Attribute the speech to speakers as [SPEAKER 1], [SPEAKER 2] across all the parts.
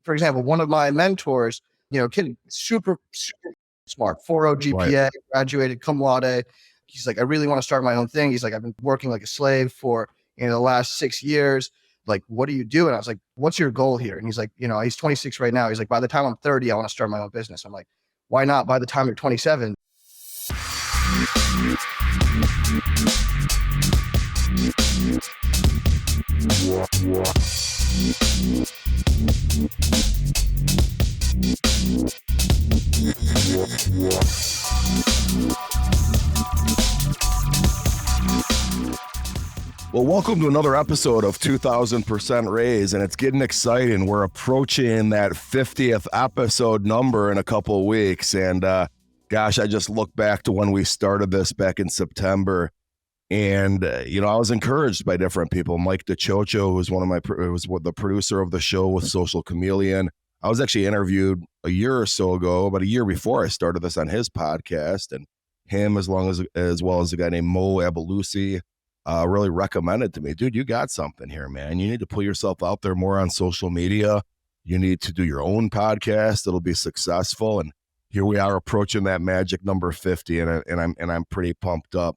[SPEAKER 1] for example, one of my mentors, kid, super, super smart, 4.0 GPA,
[SPEAKER 2] Right.
[SPEAKER 1] graduated cum laude. He's like, I really want to start my own thing. He's like, I've been working like a slave for, the last 6 years. Like, what do you do? And I was like, what's your goal here? And he's like, he's 26 right now. He's like, by the time I'm 30, I want to start my own business. I'm like, why not by the time you're 27?
[SPEAKER 2] Well, welcome to another episode of 2000% Raise, and it's getting exciting. We're approaching that 50th episode number in a couple of weeks, and gosh, I just look back to when we started this back in September, and I was encouraged by different people. Mike DeChocho, who's the producer of the show with Social Chameleon. I was actually interviewed a year or so ago, about a year before I started this, on his podcast, and him as well as a guy named Mo Abelusi. Really recommended to me, dude, you got something here, man. You need to put yourself out there more on social media. You need to do your own podcast. It'll be successful. And here we are approaching that magic number 50, and I'm pretty pumped up.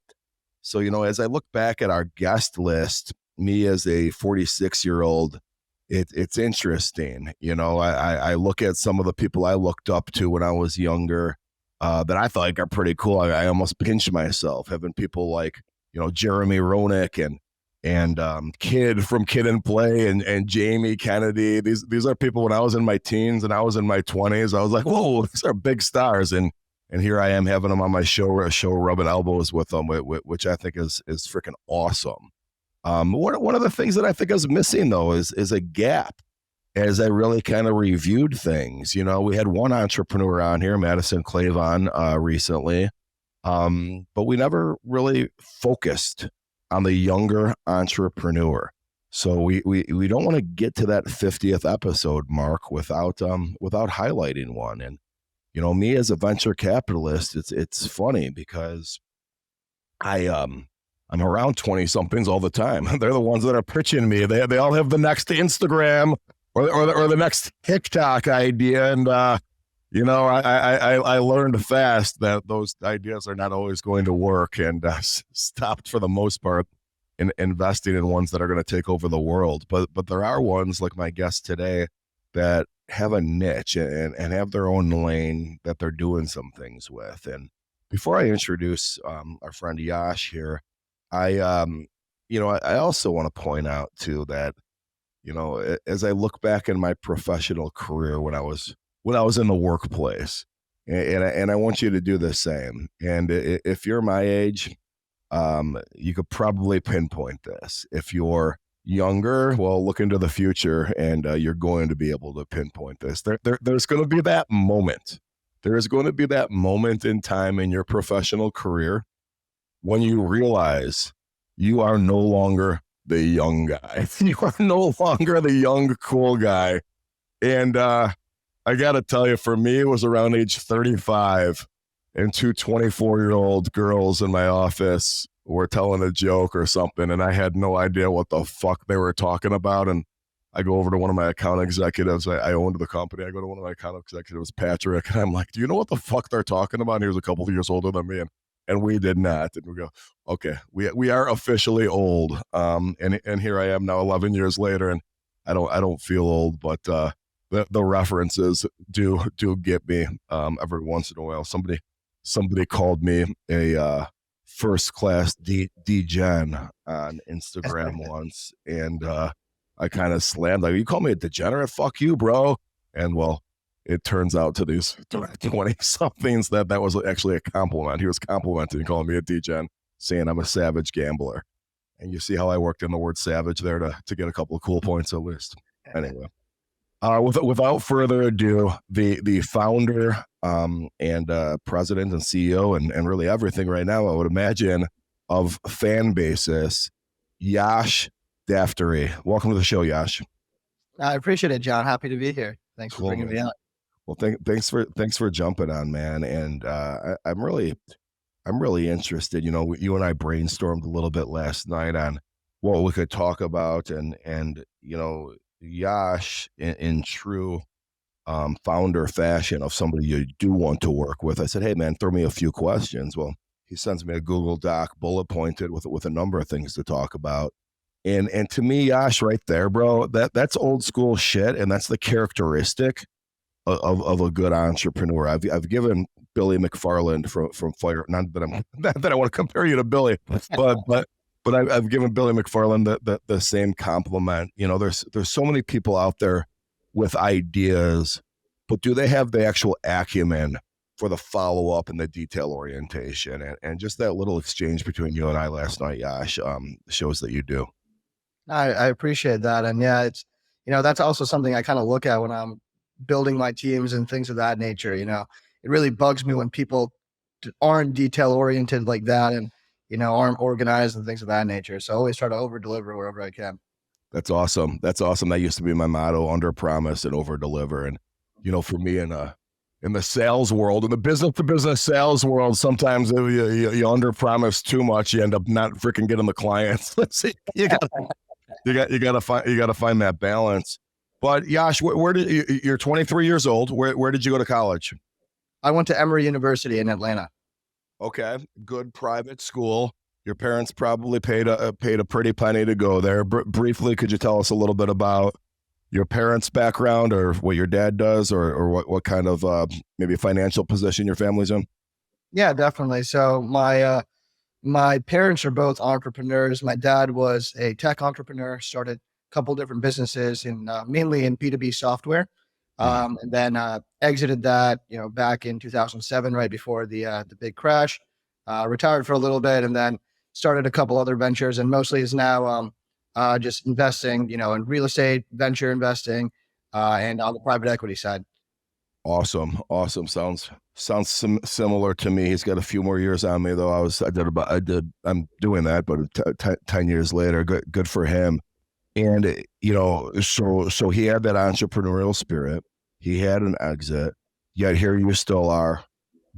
[SPEAKER 2] So, as I look back at our guest list, me as a 46-year-old, it's interesting. I look at some of the people I looked up to when I was younger that I thought are pretty cool. I almost pinch myself having people like, Jeremy Roenick and Kid from Kid and Play and Jamie Kennedy. These are people when I was in my teens and I was in my 20s. I was like, whoa, these are big stars. And here I am having them on my show rubbing elbows with them, which I think is freaking awesome. One of the things that I think is missing, though, is a gap as I really kind of reviewed things. We had one entrepreneur on here, Madison Clavon, recently. But we never really focused on the younger entrepreneur. So we don't want to get to that 50th episode mark without highlighting one. And, me as a venture capitalist, it's funny because I'm around 20 somethings all the time. They're the ones that are pitching me. They all have the next Instagram or the next TikTok idea. And, I learned fast that those ideas are not always going to work, and stopped for the most part in investing in ones that are going to take over the world. But there are ones like my guest today that have a niche and have their own lane that they're doing some things with. And before I introduce our friend Yosh here, I also want to point out too that, as I look back in my professional career when I was in the workplace, and I want you to do the same. And if you're my age, you could probably pinpoint this. If you're younger, well, look into the future, and you're going to be able to pinpoint this. There's going to be that moment. There is going to be that moment in time in your professional career when you realize you are no longer the young guy. You are no longer the young, cool guy. And, I got to tell you, for me, it was around age 35, and two 24-year-old girls in my office were telling a joke or something, and I had no idea what the fuck they were talking about. And I go over to one of my account executives. I owned the company. I go to one of my account executives, Patrick, and I'm like, do you know what the fuck they're talking about? And he was a couple of years older than me, and we did not. And we go, okay, we are officially old. And here I am now 11 years later, and I don't feel old, but the references do get me every once in a while. Somebody called me a first class degen on Instagram once, and I kind of slammed, like, you call me a degenerate? Fuck you, bro. And well, it turns out to these 20 somethings that was actually a compliment. He was complimenting, calling me a degen, saying I'm a savage gambler. And you see how I worked in the word savage there to get a couple of cool points at least. Anyway. Without further ado, the founder and president and CEO and really everything right now, I would imagine, of FanBasis, Yash Daftary. Welcome to the show, Yash.
[SPEAKER 1] I appreciate it, John. Happy to be here. Thanks for bringing me on.
[SPEAKER 2] Well, thanks for jumping on, man. And I'm really interested. You and I brainstormed a little bit last night on what we could talk about, and Yash, in true founder fashion of somebody you do want to work with, I said, hey man, throw me a few questions. Well, he sends me a Google Doc bullet pointed with a number of things to talk about. And to me, Yash, right there, bro, that's old school shit. And that's the characteristic of a good entrepreneur. I've given Billy McFarland from Fire, not that I want to compare you to Billy, but I've given Billy McFarland the same compliment. You know, there's so many people out there with ideas, but do they have the actual acumen for the follow up and the detail orientation? And just that little exchange between you and I last night, Yash, shows that you do.
[SPEAKER 1] I appreciate that. And yeah, it's, that's also something I kind of look at when I'm building my teams and things of that nature. It really bugs me when people aren't detail oriented like that and, aren't organized and things of that nature. So I always try to over deliver wherever I can.
[SPEAKER 2] That's awesome. That's awesome. That used to be my motto: under promise and over deliver. And, for me in the sales world, in the business to business sales world, sometimes you under promise too much, you end up not freaking getting the clients. You gotta find that balance. But Yash, where did you're 23 years old? Where did you go to college?
[SPEAKER 1] I went to Emory University in Atlanta.
[SPEAKER 2] Okay, good private school. Your parents probably paid a pretty penny to go there. Briefly, could you tell us a little bit about your parents' background, or what your dad does, or what kind of maybe financial position your family's in?
[SPEAKER 1] Yeah, definitely. So my parents are both entrepreneurs. My dad was a tech entrepreneur, started a couple different businesses mainly in B2B software. And then exited that, back in 2007, right before the big crash. Retired for a little bit, and then started a couple other ventures, and mostly is now just investing, in real estate, venture investing, and on the private equity side.
[SPEAKER 2] Awesome. Sounds similar to me. He's got a few more years on me though. I'm doing that, but 10 years later, good for him. And so he had that entrepreneurial spirit. He had an exit, yet here you still are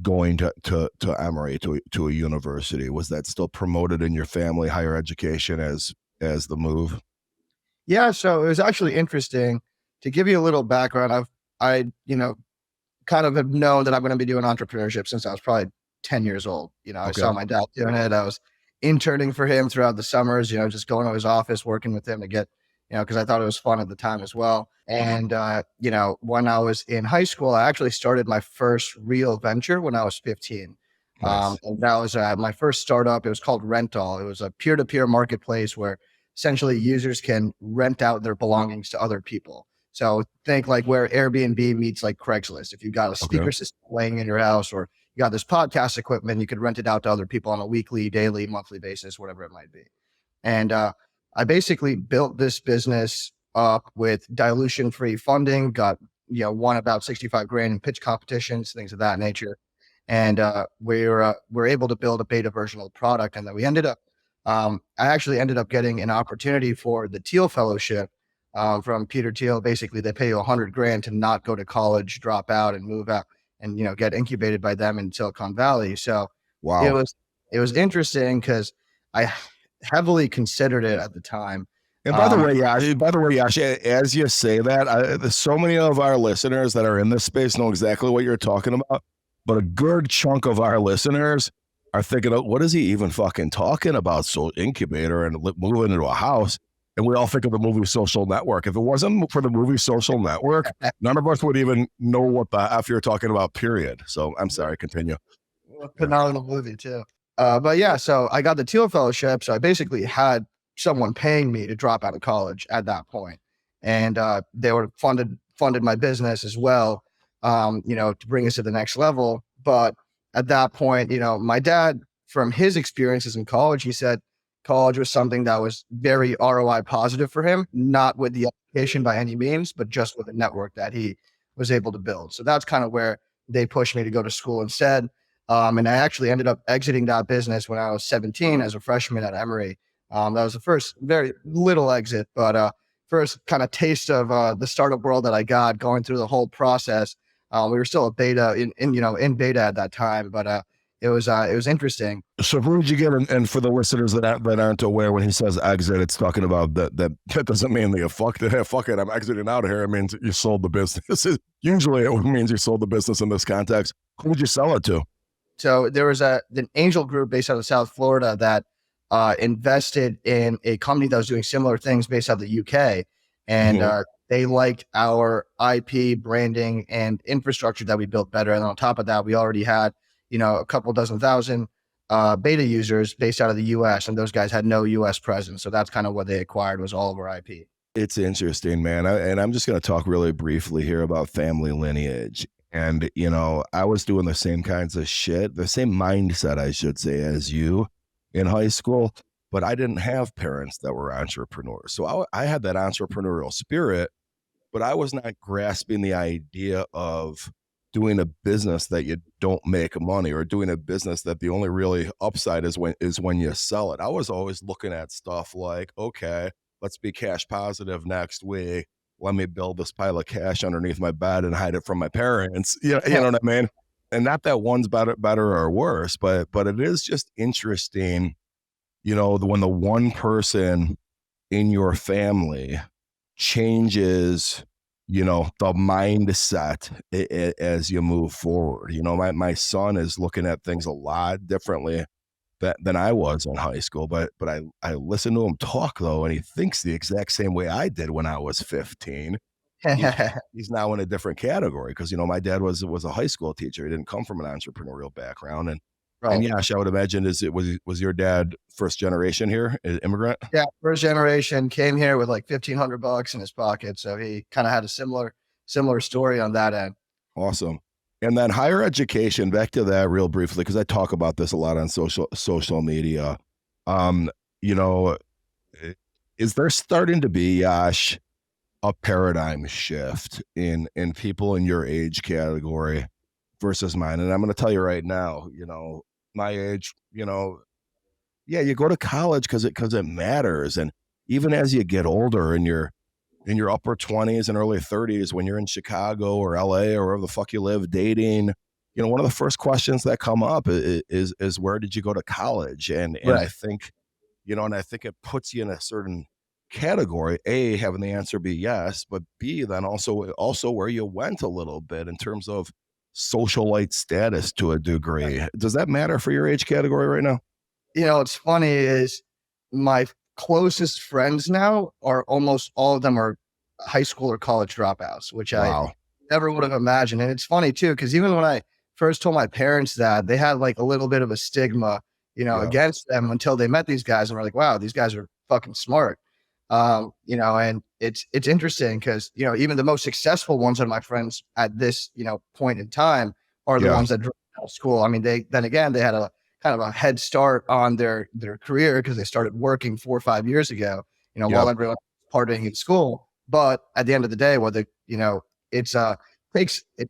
[SPEAKER 2] going to Emory, to a university. Was that still promoted in your family, higher education, as the move?
[SPEAKER 1] Yeah, so it was actually interesting. To give you a little background, I kind of have known that I'm going to be doing entrepreneurship since I was probably 10 years old. I saw my dad doing it. I was interning for him throughout the summers, just going to his office, working with him to get, because I thought it was fun at the time as well. And, when I was in high school, I actually started my first real venture when I was 15.
[SPEAKER 2] Nice.
[SPEAKER 1] And that was my first startup. It was called Rental. It was a peer-to-peer marketplace where essentially users can rent out their belongings to other people. So think like where Airbnb meets like Craigslist. If you got a speaker system playing in your house, or you got this podcast equipment, you could rent it out to other people on a weekly, daily, monthly basis, whatever it might be. And I basically built this business up with dilution-free funding, got, won about 65 grand in pitch competitions, things of that nature. And we're able to build a beta version of the product. And then we ended up, I actually ended up getting an opportunity for the Thiel Fellowship from Peter Thiel. Basically, they pay you 100 grand to not go to college, drop out, and move out, and get incubated by them in Silicon Valley. So
[SPEAKER 2] wow,
[SPEAKER 1] it was interesting because I heavily considered it at the time.
[SPEAKER 2] And by the way, Yash, as you say that, there's so many of our listeners that are in this space know exactly what you're talking about. But a good chunk of our listeners are thinking, what is he even fucking talking about? So incubator and moving into a house. And we all think of the movie Social Network. If it wasn't for the movie Social Network, none of us would even know what the F you're talking about, period. So I'm sorry, continue.
[SPEAKER 1] Phenomenal movie too. But yeah, so I got the Thiel Fellowship. So I basically had someone paying me to drop out of college at that point. And they were funded my business as well, to bring us to the next level. But at that point, my dad, from his experiences in college, he said college was something that was very ROI positive for him, not with the education by any means, but just with the network that he was able to build. So that's kind of where they pushed me to go to school instead. And I actually ended up exiting that business when I was 17 as a freshman at Emory. That was the first very little exit, but first kind of taste of the startup world that I got going through the whole process. We were still a beta in beta at that time, but it was interesting.
[SPEAKER 2] So who did you get? And for the listeners that aren't aware, when he says exit, it's talking about that doesn't mean that you fucked it. Hey, fuck it, I'm exiting out of here. It means you sold the business. Usually it means you sold the business in this context. Who did you sell it to?
[SPEAKER 1] So there was an angel group based out of South Florida that invested in a company that was doing similar things based out of the UK. And they liked our IP branding and infrastructure that we built better. And on top of that, we already had, a couple dozen thousand beta users based out of the US, and those guys had no US presence. So that's kind of what they acquired, was all of our IP.
[SPEAKER 2] It's interesting, man. And I'm just going to talk really briefly here about family lineage. And, I was doing the same kinds of shit, the same mindset, I should say, as you in high school, but I didn't have parents that were entrepreneurs. So I had that entrepreneurial spirit, but I was not grasping the idea of doing a business that you don't make money, or doing a business that the only really upside is when you sell it. I was always looking at stuff like, okay, let's be cash positive next week. Let me build this pile of cash underneath my bed and hide it from my parents. You know what I mean? And not that one's better or worse, but it is just interesting, when the one person in your family changes, the mindset as you move forward. My son is looking at things a lot differently than I was in high school, but I listen to him talk though, and he thinks the exact same way I did when I was 15. He's now in a different category because, my dad was a high school teacher. He didn't come from an entrepreneurial background. And Yash, I would imagine was your dad first generation here, immigrant?
[SPEAKER 1] Yeah, first generation, came here with like $1,500 in his pocket. So he kind of had a similar story on that end.
[SPEAKER 2] Awesome. And then higher education, back to that real briefly, because I talk about this a lot on social media. Is there starting to be, Yash, a paradigm shift in people in your age category versus mine? And I'm going to tell you right now, my age, you go to college because it matters. And even as you get older and you're in your upper 20s and early 30s, when you're in Chicago or LA or wherever the fuck you live, dating, one of the first questions that come up is where did you go to college? And I think, I think it puts you in a certain category, A, having the answer be yes, but B, then also where you went a little bit in terms of socialite status to a degree. Does that matter for your age category right now?
[SPEAKER 1] What's funny is my closest friends now are almost all of them are high school or college dropouts, which I never would have imagined. And it's funny too, because even when I first told my parents that, they had like a little bit of a stigma, against them until they met these guys and were like, wow, these guys are fucking smart. And it's interesting because, even the most successful ones of my friends at this, point in time are the ones that dropped out of school. I mean, they had a kind of a head start on their career because they started working 4 or 5 years ago, while everyone was partying in school. But at the end of the day, it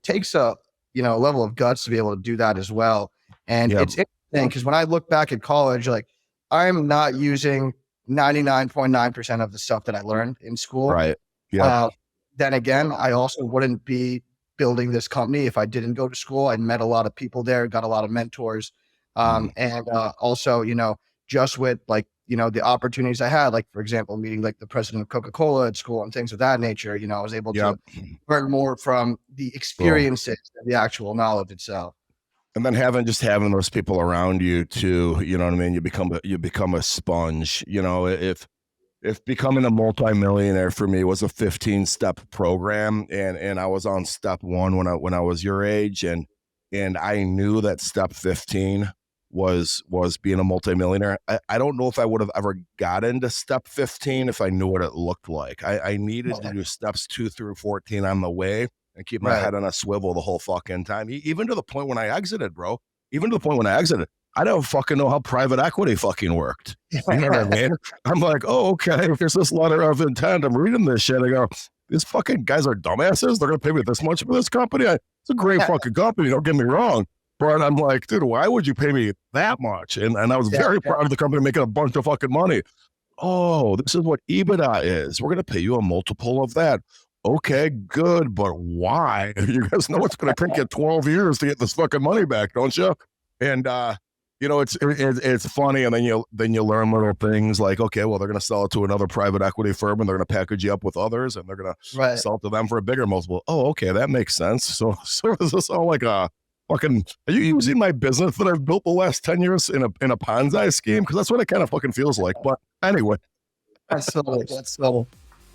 [SPEAKER 1] takes a, level of guts to be able to do that as well. And it's interesting because when I look back at college, like I'm not using 99.9% of the stuff that I learned in school.
[SPEAKER 2] Right. Yeah.
[SPEAKER 1] Then again, I also wouldn't be building this company if I didn't go to school. I met a lot of people there, got a lot of mentors. And also, just with like, the opportunities I had, like, for example, meeting like the president of Coca-Cola at school and things of that nature, I was able to learn more from the experiences than the actual knowledge itself.
[SPEAKER 2] And then having those people around you too, you know what I mean? You become a sponge. If becoming a multimillionaire for me was a 15-step program, and I was on step 1 when I was your age, and I knew that step 15 was being a multimillionaire. I don't know if I would have ever got into step 15 if I knew what it looked like. I needed to do steps 2 through 14 on the way and keep my head on a swivel the whole fucking time. Even to the point when I exited, bro. Even to the point when I exited, I don't fucking know how private equity fucking worked. You know what I mean? I'm like, oh, okay, there's this letter of intent. I'm reading this shit. I go, these fucking guys are dumbasses. They're going to pay me this much for this company. It's a great fucking company. Don't get me wrong. But I'm like, dude, why would you pay me that much? And I was very proud of the company making a bunch of fucking money. Oh, this is what EBITDA is. We're going to pay you a multiple of that. Okay, good. But why? You guys know it's going to take you 12 years to get this fucking money back, don't you? And it's funny, and then you learn little things like, okay, well, they're going to sell it to another private equity firm, and they're going to package you up with others, and they're going to sell it to them for a bigger multiple. Oh, okay, that makes sense. So is this all like a fucking? Are you using my business that I've built the last 10 years in a Ponzi scheme? Because that's what it kind of fucking feels like. But anyway,
[SPEAKER 1] That's so.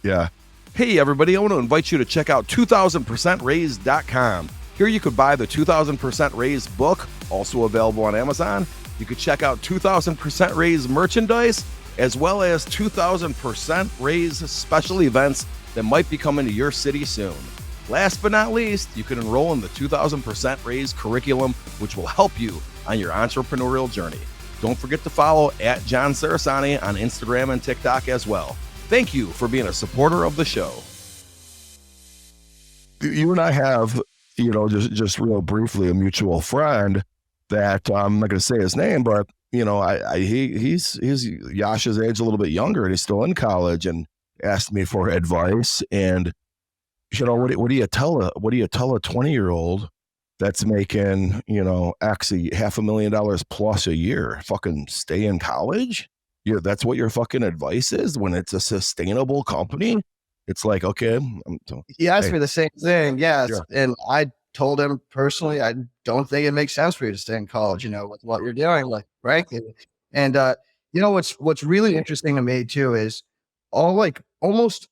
[SPEAKER 2] Yeah. Hey, everybody, I want to invite you to check out 2000%raised.com. Here you could buy the 2000% Raised book, also available on Amazon. You could check out 2000% Raised merchandise, as well as 2000% Raised special events that might be coming to your city soon. Last but not least, you can enroll in the 2000% Raised curriculum, which will help you on your entrepreneurial journey. Don't forget to follow at John Cerasani on Instagram and TikTok as well. Thank you for being a supporter of the show. You and I have, just real briefly, a mutual friend that I'm not going to say his name, but he's Yash's age, a little bit younger, and he's still in college, and asked me for advice. And what do you tell a 20-year-old that's making actually $500,000 plus a year? Fucking stay in college? Yeah, that's what your fucking advice is when it's a sustainable company. It's like, okay.
[SPEAKER 1] He asked me the same thing. Yes.
[SPEAKER 2] Yeah.
[SPEAKER 1] And I told him personally, I don't think it makes sense for you to stay in college, with what you're doing, like, frankly. And, what's really interesting to me too, is almost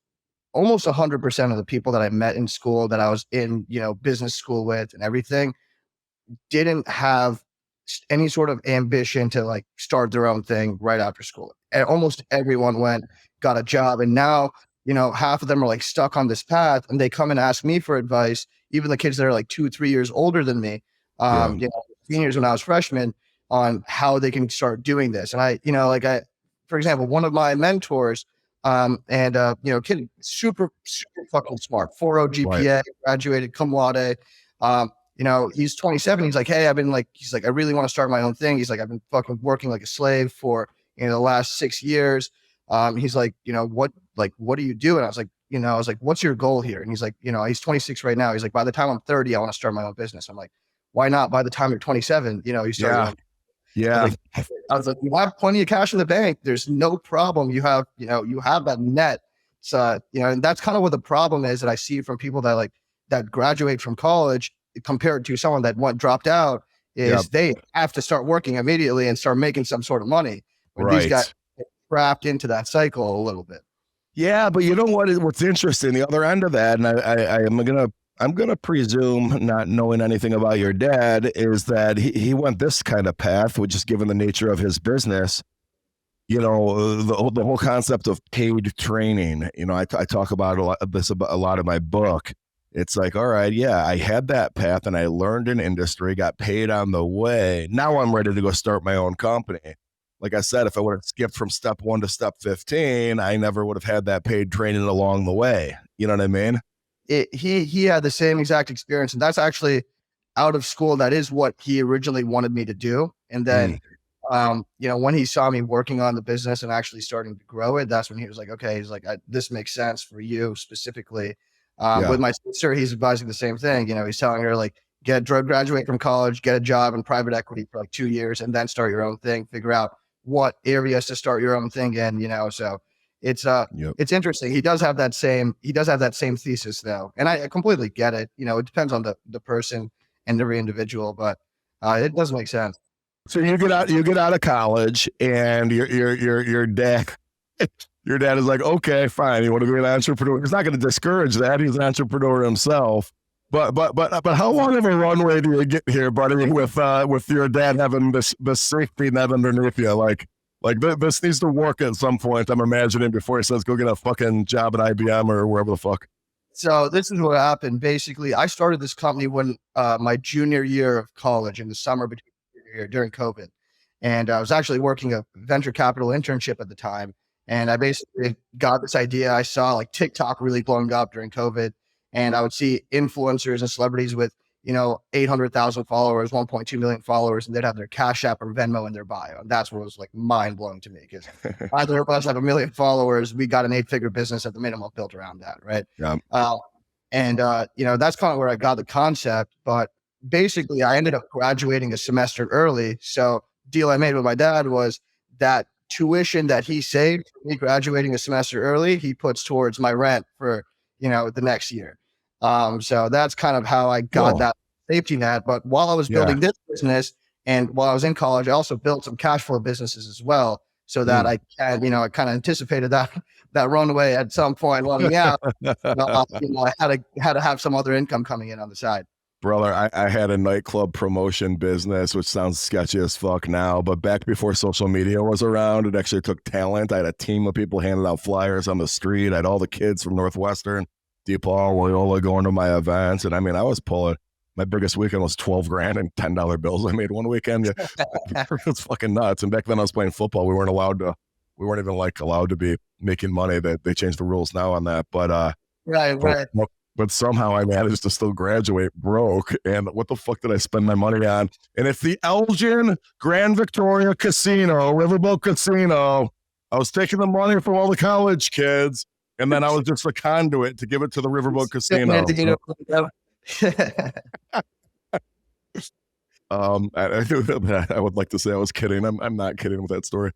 [SPEAKER 1] 100% of the people that I met in school, that I was in, business school with and everything, didn't have any sort of ambition to like start their own thing right after school. And almost everyone got a job. And now, half of them are like stuck on this path, and they come and ask me for advice. Even the kids that are like 2-3 years older than me, seniors when I was freshman, on how they can start doing this. And for example, one of my mentors, kid, super fucking smart, 4.0 GPA, graduated cum laude. He's 27. He's like, hey, I really want to start my own thing. He's like, I've been fucking working like a slave for the last 6 years. He's like, what do you do? And I was like, what's your goal here? And he's like, he's 26 right now. He's like, by the time I'm 30, I want to start my own business. I'm like, why not? By the time you're 27, you start.
[SPEAKER 2] Yeah.
[SPEAKER 1] I was like, you have plenty of cash in the bank. There's no problem. You have that net. So, and that's kind of what the problem is that I see from people that graduate from college compared to someone that dropped out, is they have to start working immediately and start making some sort of money. When these guys get trapped into that cycle a little bit.
[SPEAKER 2] Yeah, but you know what's interesting, the other end of that, and I'm gonna presume, not knowing anything about your dad, is that he went this kind of path, which is, given the nature of his business, the whole concept of paid training. I talk about a lot in my book. It's like, all right, yeah, I had that path and I learned an industry, got paid on the way. Now I'm ready to go start my own company. Like I said, if I would have skipped from step 1 to step 15, I never would have had that paid training along the way. You know what I mean?
[SPEAKER 1] He had the same exact experience, and that's actually out of school. That is what he originally wanted me to do. And then, when he saw me working on the business and actually starting to grow it, that's when he was like, okay, he's like, this makes sense for you specifically. With my sister, he's advising the same thing. He's telling her, like, graduate from college, get a job in private equity for like 2 years, and then start your own thing, figure out what areas to start your own thing in, so it's interesting. He does have that same thesis though. And I completely get it. It depends on the person and every individual, but it does make sense.
[SPEAKER 2] So you get out of college, and your dad is like, okay, fine. You want to be an entrepreneur? He's not going to discourage that. He's an entrepreneur himself. But how long of a runway do you get here, buddy, with your dad having this safety net underneath you? Like this needs to work at some point, I'm imagining, before he says, go get a fucking job at IBM or wherever the fuck.
[SPEAKER 1] So this is what happened. Basically, I started this company when my junior year of college, in the summer during COVID. And I was actually working a venture capital internship at the time. And I basically got this idea. I saw like TikTok really blowing up during COVID. And I would see influencers and celebrities with, 800,000 followers, 1.2 million followers, and they'd have their Cash App or Venmo in their bio. And that's what was like mind blowing to me, because either of us have 1 million followers, we got an 8-figure business at the minimum built around that, right?
[SPEAKER 2] Yeah.
[SPEAKER 1] That's kind of where I got the concept. But basically I ended up graduating a semester early. So deal I made with my dad was that tuition that he saved for me graduating a semester early, he puts towards my rent for, the next year. So that's kind of how I got that safety net. But while I was building this business and while I was in college, I also built some cash flow businesses as well. So that I can, I kind of anticipated that runway at some point running out. I had to have some other income coming in on the side.
[SPEAKER 2] Brother, I had a nightclub promotion business, which sounds sketchy as fuck now, but back before social media was around, it actually took talent. I had a team of people handing out flyers on the street. I had all the kids from Northwestern, DePaul, Loyola going to my events. And I mean, I was pulling, my biggest weekend was 12 grand in $10 bills I made one weekend. It's fucking nuts. And back then I was playing football. We weren't even allowed to be making money. That they changed the rules now on that. But
[SPEAKER 1] right.
[SPEAKER 2] But somehow I managed to still graduate broke. And what the fuck did I spend my money on? And it's the Elgin Grand Victoria Casino, Riverboat Casino. I was taking the money from all the college kids, and then I was just a conduit to give it to the Riverboat Casino. I would like to say I was kidding. I'm not kidding with that story.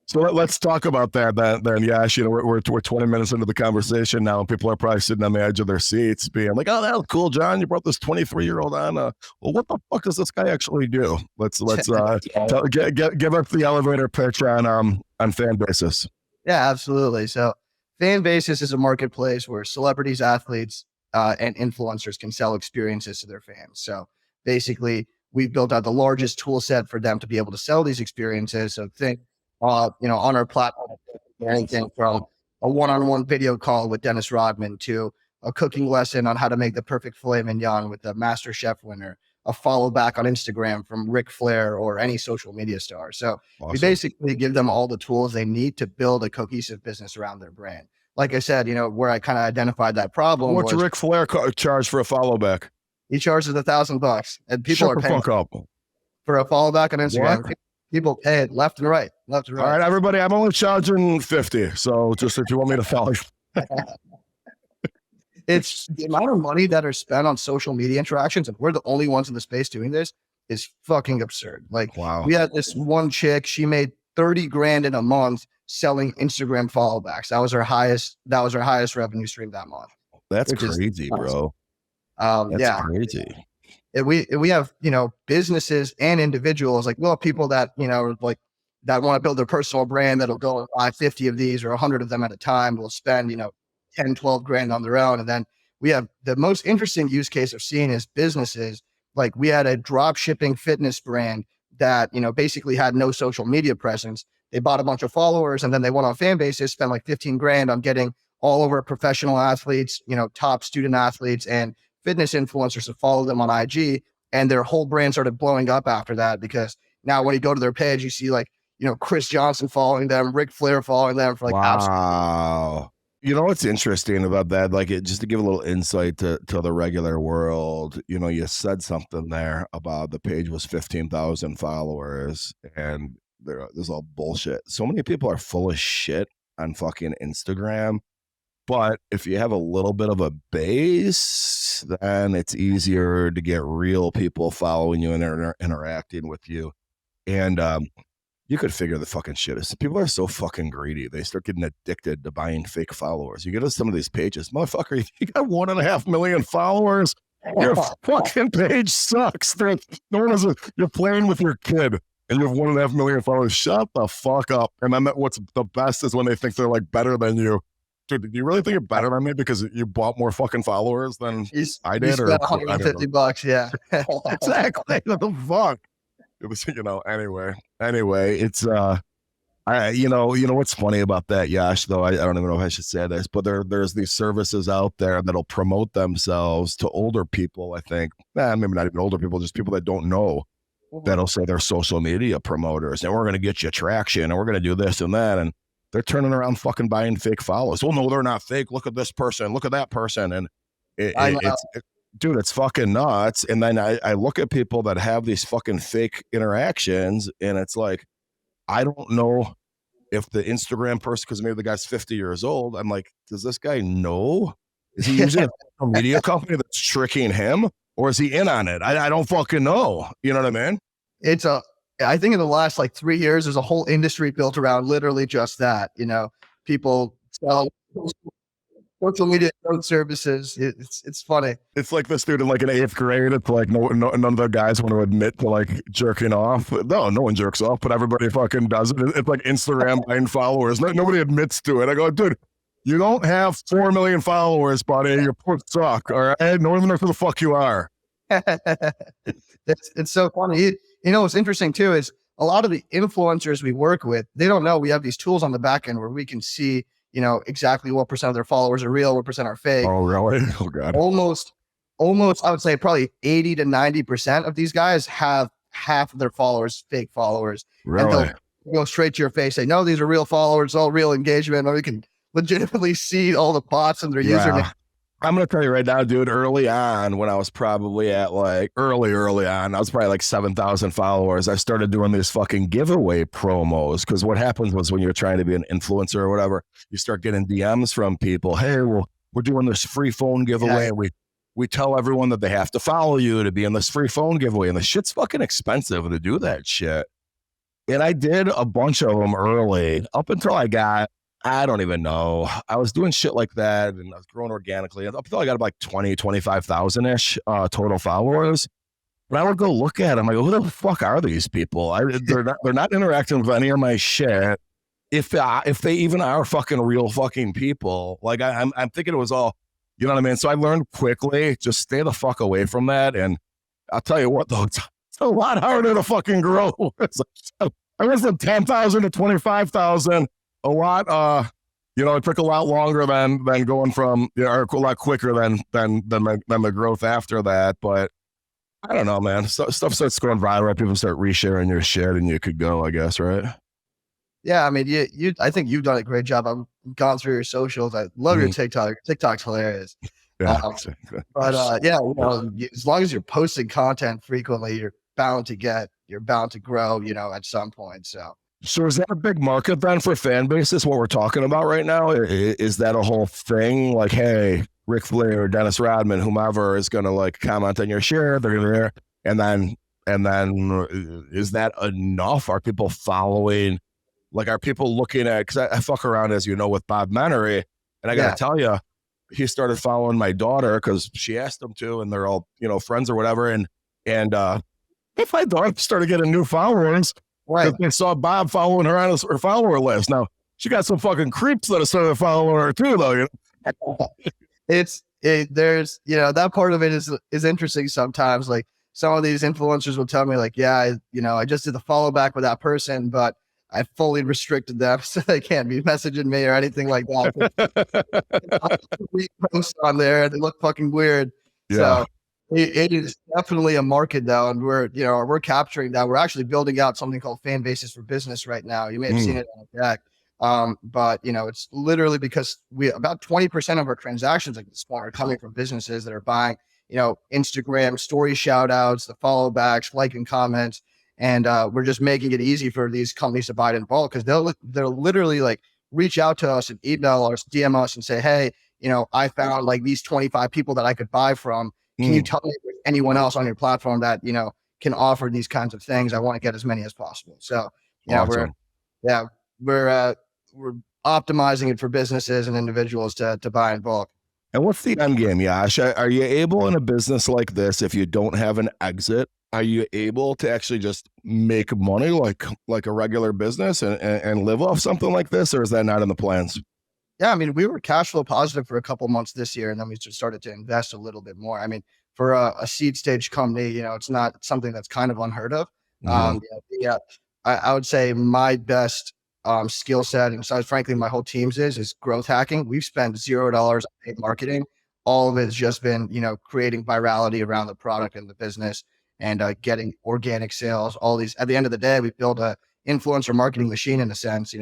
[SPEAKER 2] So let's talk about that then, Yash. We're 20 minutes into the conversation now, and people are probably sitting on the edge of their seats being like, oh, that was cool, John. You brought this 23-year-old on. Well, what the fuck does this guy actually do? Let's give us the elevator pitch on FanBasis.
[SPEAKER 1] Yeah, absolutely. So FanBasis is a marketplace where celebrities, athletes, and influencers can sell experiences to their fans. So basically, we've built out the largest tool set for them to be able to sell these experiences. So think on our platform, anything from a one-on-one video call with Dennis Rodman to a cooking lesson on how to make the perfect filet mignon with the Master Chef winner, a follow back on Instagram from Ric Flair or any social media star. So we basically give them all the tools they need to build a cohesive business around their brand. Like I said, where I kind of identified that problem.
[SPEAKER 2] What's Ric Flair charge for a follow back?
[SPEAKER 1] He charges $1,000, and people are paying for a follow back on Instagram. What? People pay it left and right. All
[SPEAKER 2] right, everybody, I'm only charging $50. So just if you want me to follow you.
[SPEAKER 1] It's the amount of money that are spent on social media interactions, and we're the only ones in the space doing this, is fucking absurd. Like, wow. We had this one chick, she made 30 grand in a month selling Instagram follow backs. That was her highest revenue stream that month.
[SPEAKER 2] That's crazy, bro. That's crazy.
[SPEAKER 1] We have, businesses and individuals, like, well, people that, that want to build their personal brand that'll go and buy 50 of these or 100 of them at a time. Will spend, 10, 12 grand on their own. And then we have the most interesting use case I've seen is businesses. Like, we had a drop shipping fitness brand that, basically had no social media presence. They bought a bunch of followers and then they went on FanBasis, spent like 15 grand on getting all over professional athletes, top student athletes and fitness influencers to follow them on IG, and their whole brand started blowing up after that, because now when you go to their page, you see like, Chris Johnson following them, Ric Flair following them for like,
[SPEAKER 2] wow. You know what's interesting about that? Like, just to give a little insight to the regular world, you said something there about the page was 15,000 followers, and there's all bullshit. So many people are full of shit on fucking Instagram. But if you have a little bit of a base, then it's easier to get real people following you and interacting with you. And you could figure the fucking shit is. People are so fucking greedy. They start getting addicted to buying fake followers. You get to some of these pages, motherfucker, you got 1.5 million followers. Your fucking page sucks. You're playing with your kid and you have 1.5 million followers. Shut the fuck up. And then what's the best is when they think they're like better than you. Dude, do you really think you're better than me because you bought more fucking followers than I did?
[SPEAKER 1] Or $150, yeah.
[SPEAKER 2] Exactly. What the fuck? It was, anyway, it's what's funny about that, Yash, though, I don't even know if I should say this, but there's these services out there that'll promote themselves to older people, I think. Maybe not even older people, just people that don't know. That'll say they're social media promoters and we're going to get you traction and we're going to do this and that, and they're turning around fucking buying fake followers. Well, no, they're not fake. Look at this person. Look at that person. And dude, it's fucking nuts. And then I look at people that have these fucking fake interactions, and it's like, I don't know if the Instagram person, because maybe the guy's 50 years old, I'm like, does this guy know Is he using a social media company that's tricking him, or is he in on it? I don't fucking know. You know what I mean?
[SPEAKER 1] I think in the last like 3 years, there's a whole industry built around literally just that. People sell social media services. It's funny.
[SPEAKER 2] It's like this dude in like an 8th grade. It's like none of the guys want to admit to like jerking off. No one jerks off, but everybody fucking does it. It's like Instagram buying followers. Nobody admits to it. I go, dude, you don't have 4 million followers, buddy. Your posts suck. All right, no one even knows who the fuck you are.
[SPEAKER 1] It's so funny. What's interesting too is a lot of the influencers we work with, they don't know we have these tools on the back end where we can see, exactly what % of their followers are real, what % are fake.
[SPEAKER 2] Oh, really? Oh, God.
[SPEAKER 1] Almost, I would say probably 80 to 90% of these guys have half of their followers fake followers.
[SPEAKER 2] Really?
[SPEAKER 1] And they'll go straight to your face, say, no, these are real followers, all real engagement, or we can legitimately see all the bots in their username.
[SPEAKER 2] I'm going to tell you right now, dude, early on, when I was probably at like early on, I was probably like 7,000 followers. I started doing these fucking giveaway promos, because what happens was when you're trying to be an influencer or whatever, you start getting DMs from people. Hey, well, we're doing this free phone giveaway. Yeah. We tell everyone that they have to follow you to be in this free phone giveaway. And the shit's fucking expensive to do that shit. And I did a bunch of them early up until I don't even know. I was doing shit like that and I was growing organically. Up until I got like 20, 25,000-ish total followers. But I would go look at them. I go, who the fuck are these people? They're not interacting with any of my shit. If they even are fucking real fucking people, like I'm thinking it was all, you know what I mean? So I learned quickly, just stay the fuck away from that. And I'll tell you what, though, it's a lot harder to fucking grow. I went from 10,000 to 25,000. A lot, it took a lot longer than going from, or a lot quicker than the growth after that. But I don't know, man. Stuff starts going viral. People start resharing your shit, and you could go, I guess, right?
[SPEAKER 1] Yeah, I mean, I think you've done a great job. I've gone through your socials. I love your TikTok. Your TikTok's hilarious.
[SPEAKER 2] Yeah, exactly.
[SPEAKER 1] But as long as you're posting content frequently, you're bound to grow, at some point.
[SPEAKER 2] So is that a big market then for FanBasis, what we're talking about right now? Is that a whole thing? Like, hey, Ric Flair, Dennis Rodman, whomever is going to like comment on your share, they're there. And then is that enough? Are people following? Like, are people looking at, because I fuck around, as you know, with Bob Menery, and I got to tell you, he started following my daughter because she asked him to, and they're all, friends or whatever. And if my daughter started getting new followers, right. They saw Bob following her on her follower list. Now she got some fucking creeps that have started following her too, though.
[SPEAKER 1] There's that part of it is interesting sometimes. Like some of these influencers will tell me like, yeah, I just did the follow back with that person, but I fully restricted them so they can't be messaging me or anything like that. We post on there, they look fucking weird. Yeah. So it is definitely a market though, and we're capturing that. We're actually building out something called FanBasis for Business right now. You may have seen it on the deck, but it's literally because about 20% of our transactions at this point are coming from businesses that are buying, Instagram story shout outs, the follow backs, like and comments, and we're just making it easy for these companies to buy it in bulk because they'll literally like reach out to us and email us, DM us, and say, hey, I found like these 25 people that I could buy from. Can you tell me if there's anyone else on your platform that, can offer these kinds of things? I want to get as many as possible. So, awesome. we're optimizing it for businesses and individuals to buy in bulk.
[SPEAKER 2] And what's the end game, Yash? Are you able in a business like this, if you don't have an exit, are you able to actually just make money like a regular business and live off something like this? Or is that not in the plans?
[SPEAKER 1] Yeah, I mean, we were cash flow positive for a couple months this year, and then we just started to invest a little bit more. I mean, for a seed stage company, it's not something that's kind of unheard of. I would say my best skill set, and besides, frankly, my whole team's is growth hacking. We've spent $0 on paid marketing. All of it's just been, creating virality around the product and the business and getting organic sales. All these, at the end of the day, we built a influencer marketing machine in a sense,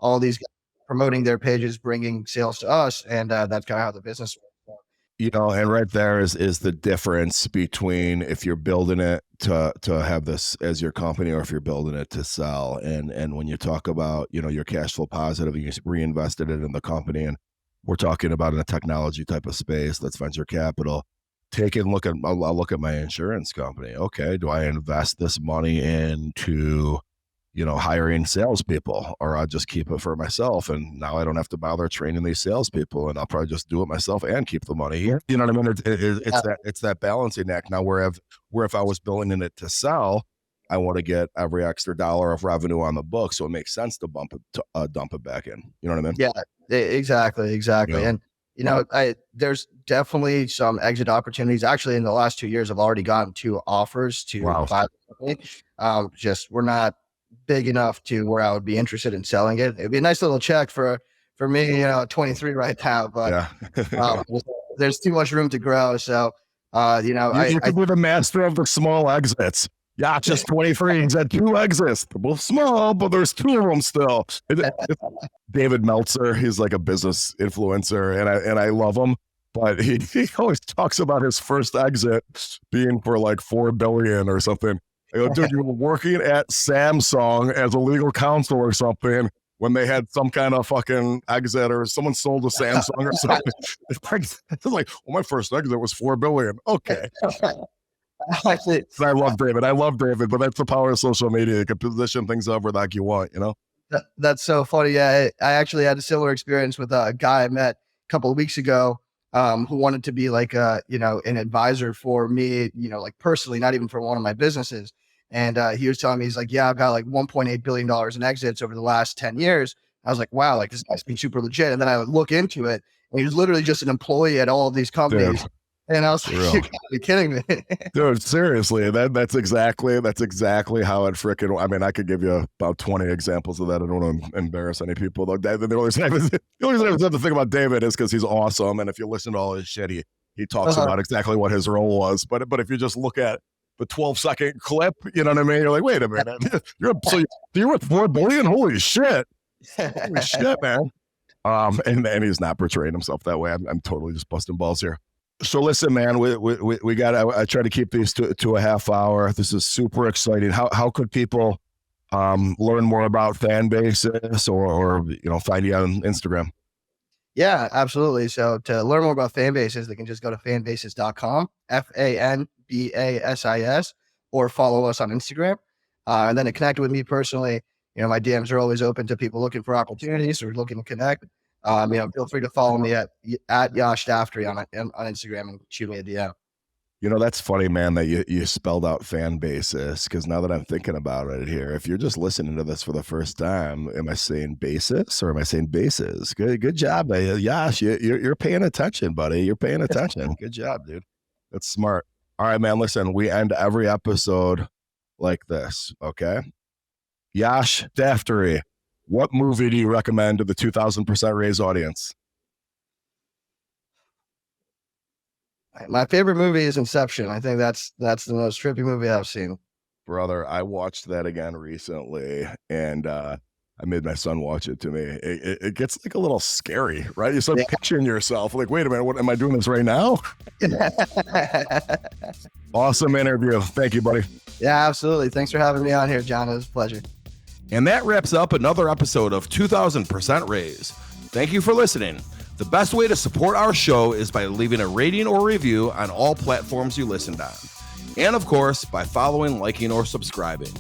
[SPEAKER 1] all these guys promoting their pages, bringing sales to us. And that's kind of how the business works.
[SPEAKER 2] And right there is the difference between if you're building it to have this as your company or if you're building it to sell. And when you talk about, your cash flow positive, you reinvested it in the company. And we're talking about in a technology type of space that's venture capital, I'll look at my insurance company. Okay, do I invest this money into, hiring salespeople, or I'll just keep it for myself? And now I don't have to bother training these salespeople, and I'll probably just do it myself and keep the money here. You know what I mean? It's that balancing act. Now, where if I was building in it to sell, I want to get every extra dollar of revenue on the book, so it makes sense to dump it back in. You know what I mean?
[SPEAKER 1] Yeah, exactly.
[SPEAKER 2] Yeah.
[SPEAKER 1] And there's definitely some exit opportunities. Actually, in the last 2 years, I've already gotten 2 offers to buy the company. Just we're not big enough to where I would be interested in selling it. It'd be a nice little check for me, 23 right now, but there's too much room to grow. So,
[SPEAKER 2] you could be the master of the small exits. Yeah, just 23. He's had 2 exits. They're both small, but there's 2 of them still. David Meltzer, he's like a business influencer, and I love him. But he always talks about his first exit being for like $4 billion or something. I go, dude, you were working at Samsung as a legal counsel or something when they had some kind of fucking exit, or someone sold a Samsung or something. It's like, well, my first exit was $4 billion. Okay. I love David, but that's the power of social media. You can position things over like you want,
[SPEAKER 1] That's so funny. Yeah, I actually had a similar experience with a guy I met a couple of weeks ago, who wanted to be like an advisor for me, like personally, not even for one of my businesses. And he was telling me, he's like, yeah, I've got like $1.8 billion in exits over the last 10 years. I was like, wow, like this guy's being super legit. And then I would look into it, and he was literally just an employee at all of these companies. Damn. And I was like, you gotta be kidding me.
[SPEAKER 2] Dude, seriously, that's exactly how it freaking, I mean, I could give you about 20 examples of that. I don't want to embarrass any people. The only reason I have to think about David is because he's awesome. And if you listen to all his shit, he talks about exactly what his role was. But if you just look at the 12-second clip, you know what I mean? You're like, wait a minute. You're at $4 billion? Holy shit. Holy shit, man. And he's not portraying himself that way. I'm totally just busting balls here. So listen, man, we got. I try to keep these to a half hour. This is super exciting. How could people learn more about FanBasis or find you on Instagram?
[SPEAKER 1] Yeah, absolutely. So to learn more about FanBasis, they can just go to fanbasis.com, FANBASIS, or follow us on Instagram. And then to connect with me personally, my DMs are always open to people looking for opportunities or looking to connect. Feel free to follow me at Yash Daftary on Instagram and shoot me a DM.
[SPEAKER 2] That's funny, man, that you spelled out FanBasis, because now that I'm thinking about it here, if you're just listening to this for the first time, am I saying basis or am I saying bases? Good job, Yash. You're paying attention, buddy. You're paying attention. Good job, dude. That's smart. All right, man, listen, we end every episode like this, okay? Yash Daftary, what movie do you recommend to the 2000% Raise audience?
[SPEAKER 1] My favorite movie is Inception. I think that's the most trippy movie I've seen.
[SPEAKER 2] Brother, I watched that again recently, and I made my son watch it to me. It gets like a little scary, right? You start picturing yourself like, wait a minute, what am I doing this right now? Awesome interview. Thank you, buddy.
[SPEAKER 1] Yeah, absolutely. Thanks for having me on here, John. It was a pleasure.
[SPEAKER 2] And that wraps up another episode of 2000% Raise. Thank you for listening. The best way to support our show is by leaving a rating or review on all platforms you listened on. And of course, by following, liking, or subscribing.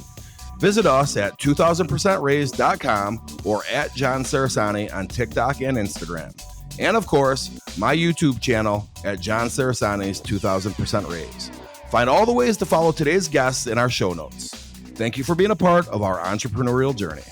[SPEAKER 2] Visit us at 2000percentraise.com or at John Cerasani on TikTok and Instagram. And of course, my YouTube channel at John Cerasani's 2000% Raise. Find all the ways to follow today's guests in our show notes. Thank you for being a part of our entrepreneurial journey.